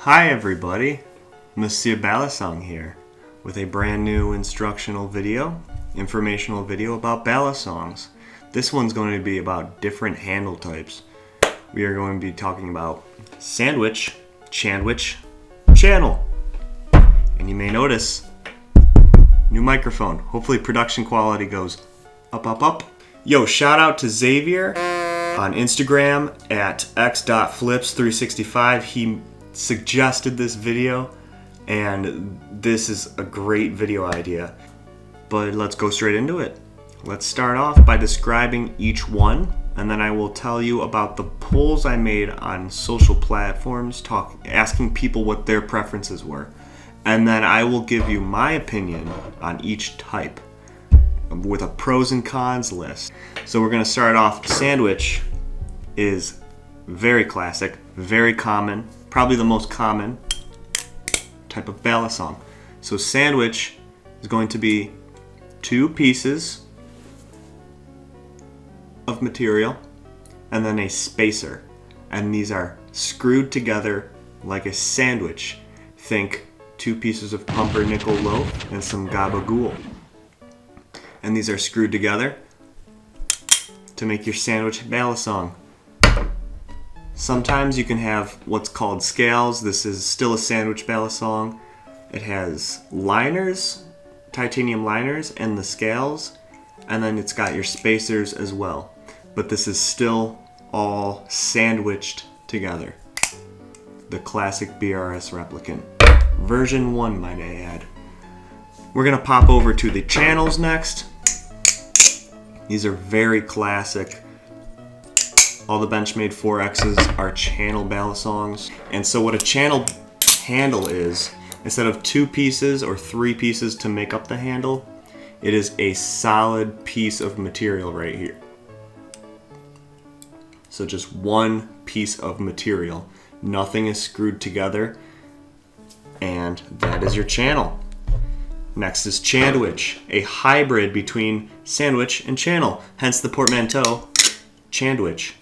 Hi everybody, Monsieur Balisong here with a brand new informational video about balisongs. This one's going to be about different handle types. We are going to be talking about sandwich, Chandwich, channel. And you may notice, new microphone. Hopefully production quality goes up, up, up. Yo, shout out to Xavier on Instagram at x.flips365. He suggested this video and this is a great video idea. But let's go straight into it. Let's start off by describing each one, and then I will tell you about the polls I made on social platforms, asking people what their preferences were. And then I will give you my opinion on each type with a pros and cons list. So we're going to start off. Sandwich is very classic, very common, probably the most common type of balisong. So sandwich is going to be two pieces of material and then a spacer, and these are screwed together like a sandwich. Think two pieces of pumpernickel loaf and some gabagool, and these are screwed together to make your sandwich balisong. Sometimes you can have what's called scales. This is still a sandwich balisong. It has liners, titanium liners, and the scales, and then it's got your spacers as well. But this is still all sandwiched together. The classic BRS replicant. Version 1, might I add. We're gonna pop over to the channels next. These are very classic. All the Benchmade 4Xs are channel balisongs. And so what a channel handle is, instead of two pieces or three pieces to make up the handle, it is a solid piece of material right here. So just one piece of material. Nothing is screwed together. And that is your channel. Next is Chandwich, a hybrid between sandwich and channel, hence the portmanteau, Chandwich.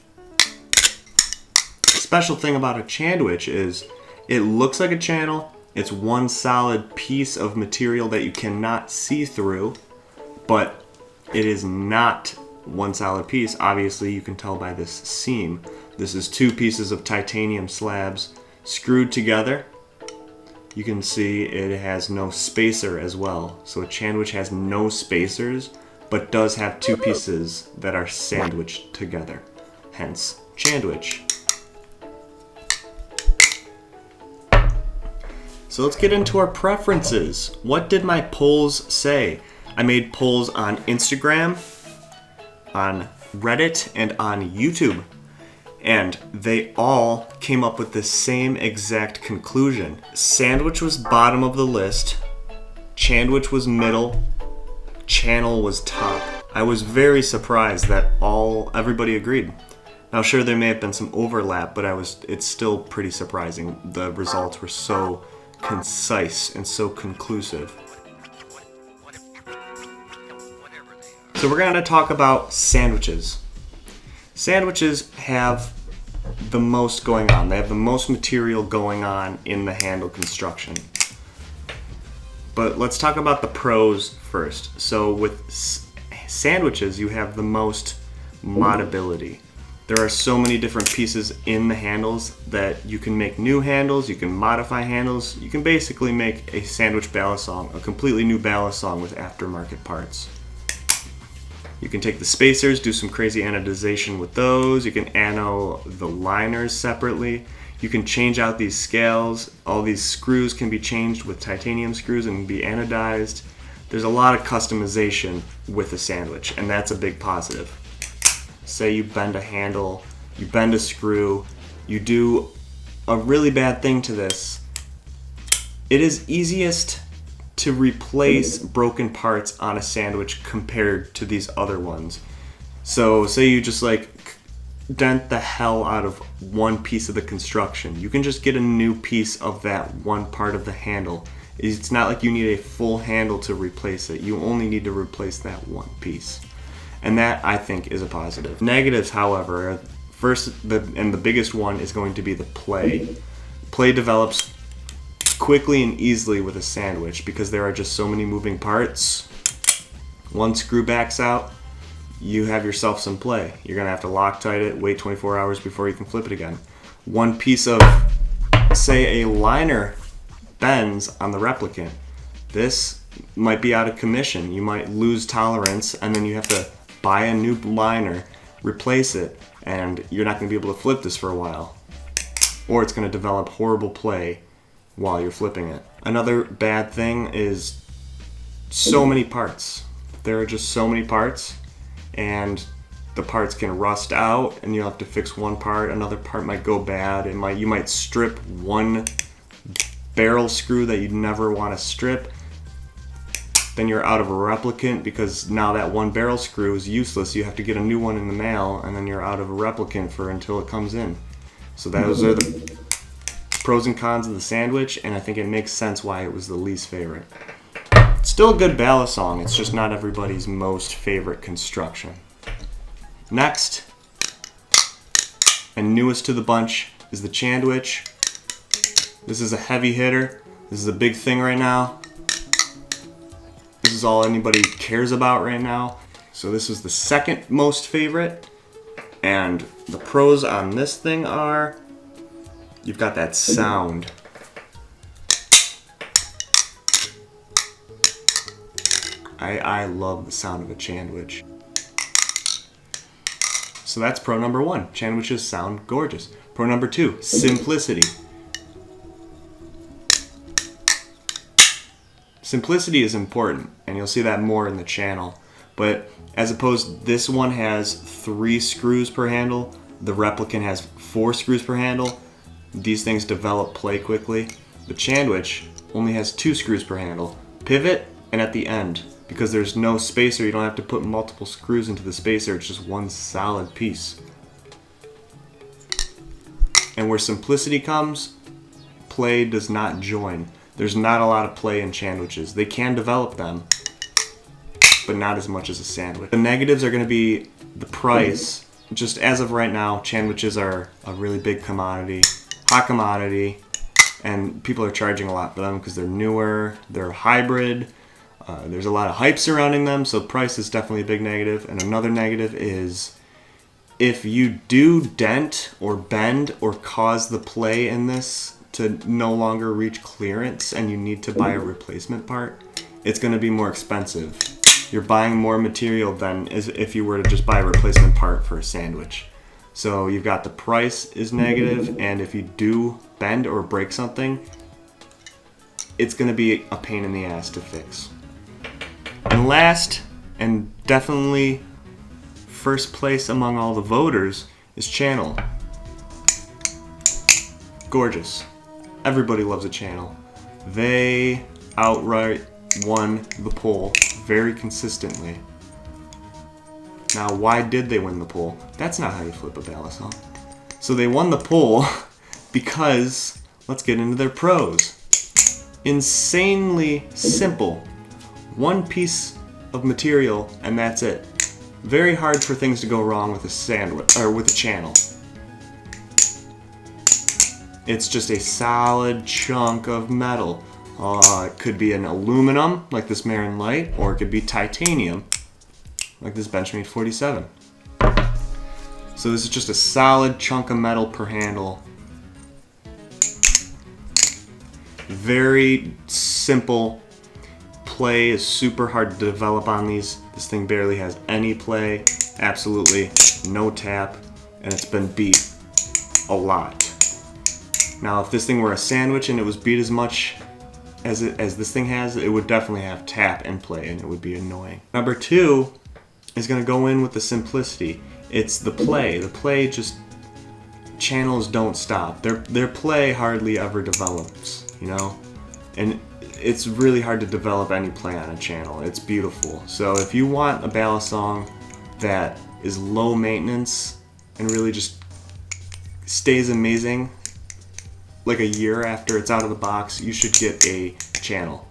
Special thing about a Chandwich is it looks like a channel. It's one solid piece of material that you cannot see through, but it is not one solid piece. Obviously, you can tell by this seam. This is two pieces of titanium slabs screwed together. You can see it has no spacer as well. So a Chandwich has no spacers, but does have two pieces that are sandwiched together. Hence, Chandwich. So let's get into our preferences. What did my polls say? I made polls on Instagram, on Reddit, and on YouTube. And they all came up with the same exact conclusion. Sandwich was bottom of the list, Chandwich was middle, channel was top. I was very surprised that everybody agreed. Now sure, there may have been some overlap, but it's still pretty surprising. The results were so concise and so conclusive. So we're going to talk about sandwiches. Sandwiches have the most going on. They have the most material going on in the handle construction. But let's talk about the pros first. So with sandwiches, you have the most modability. There are so many different pieces in the handles that you can make new handles, you can modify handles, you can basically make a sandwich balisong, a completely new balisong with aftermarket parts. You can take the spacers, do some crazy anodization with those. You can ano the liners separately. You can change out these scales. All these screws can be changed with titanium screws and be anodized. There's a lot of customization with a sandwich, and that's a big positive. Say you bend a handle, you bend a screw, you do a really bad thing to this. It is easiest to replace broken parts on a sandwich compared to these other ones. So say you just dent the hell out of one piece of the construction. You can just get a new piece of that one part of the handle. It's not like you need a full handle to replace it. You only need to replace that one piece. And that, I think, is a positive. Negatives, however, first, and the biggest one is going to be the play. Play develops quickly and easily with a sandwich because there are just so many moving parts. One screw backs out, you have yourself some play. You're gonna have to Loctite it, wait 24 hours before you can flip it again. One piece of, say, a liner bends on the replicant. This might be out of commission. You might lose tolerance, and then you have to buy a new liner, replace it, and you're not gonna be able to flip this for a while. Or it's gonna develop horrible play while you're flipping it. Another bad thing is so many parts. There are just so many parts, and the parts can rust out, and you'll have to fix one part. Another part might go bad. You might strip one barrel screw that you'd never want to strip. Then you're out of a replicant because now that one barrel screw is useless. You have to get a new one in the mail, and then you're out of a replicant until it comes in. So those are the pros and cons of the sandwich, and I think it makes sense why it was the least favorite. Still a good balisong, it's just not everybody's most favorite construction. Next, and newest to the bunch, is the Chandwich. This is a heavy hitter. This is a big thing right now. This is all anybody cares about right now. So this is the second most favorite, and the pros on this thing are, you've got that sound. I love the sound of a Chandwich. So that's pro number one. Chandwiches sound gorgeous. Pro number two, simplicity. Simplicity is important, and you'll see that more in the channel. But as opposed, this one has 3 screws per handle. The replicant has 4 screws per handle. These things develop play quickly. The Chandwich only has 2 screws per handle. Pivot and at the end. Because there's no spacer, you don't have to put multiple screws into the spacer. It's just one solid piece. And where simplicity comes, play does not join. There's not a lot of play in Chandwiches. They can develop them, but not as much as a sandwich. The negatives are going to be the price. Just as of right now, Chandwiches are a really big commodity, hot commodity, and people are charging a lot for them because they're newer, they're hybrid, there's a lot of hype surrounding them, so price is definitely a big negative. And another negative is if you do dent or bend or cause the play in this to no longer reach clearance and you need to buy a replacement part, it's going to be more expensive. You're buying more material than if you were to just buy a replacement part for a sandwich. So you've got the price is negative, and if you do bend or break something, it's going to be a pain in the ass to fix. And last, and definitely first place among all the voters, is channel. Gorgeous. Everybody loves a channel. They outright won the poll very consistently. Now, why did they win the poll? That's not how you flip a balisong. So they won the poll because, let's get into their pros. Insanely simple. One piece of material and that's it. Very hard for things to go wrong with a sandwich or with a channel. It's just a solid chunk of metal. It could be an aluminum, like this Marin Light, or it could be titanium, like this Benchmade 47. So this is just a solid chunk of metal per handle. Very simple. Play is super hard to develop on these. This thing barely has any play, absolutely no tap, and it's been beat a lot. Now, if this thing were a sandwich and it was beat as much as this thing has, it would definitely have tap and play, and it would be annoying. Number two is going to go in with the simplicity. It's the play. The play just, channels don't stop. Their play hardly ever develops, you know? And it's really hard to develop any play on a channel. It's beautiful. So if you want a balisong that is low maintenance and really just stays amazing, like a year after it's out of the box, you should get a channel.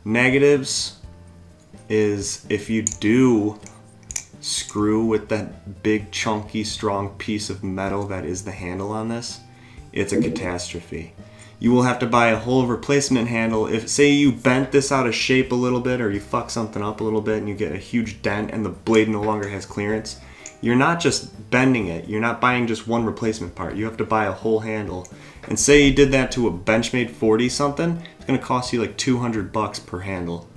Negatives is if you do screw with that big chunky strong piece of metal that is the handle on this, it's a catastrophe. You will have to buy a whole replacement handle. If, say, you bent this out of shape a little bit, or you fuck something up a little bit and you get a huge dent and the blade no longer has clearance, you're not just bending it. You're not buying just one replacement part. You have to buy a whole handle. And say you did that to a Benchmade 40 something, it's gonna cost you like $200 per handle.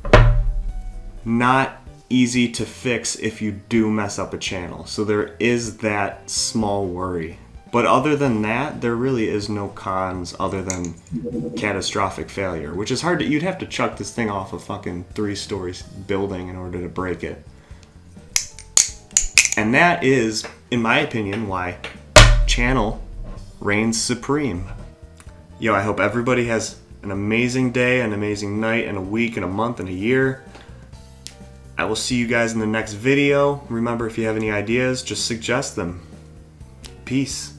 Not easy to fix if you do mess up a channel. So there is that small worry. But other than that, there really is no cons other than catastrophic failure, which is hard to, you'd have to chuck this thing off a fucking 3-story building in order to break it. And that is, in my opinion, why channel reigns supreme. Yo, I hope everybody has an amazing day, an amazing night, and a week, and a month, and a year. I will see you guys in the next video. Remember, if you have any ideas, just suggest them. Peace.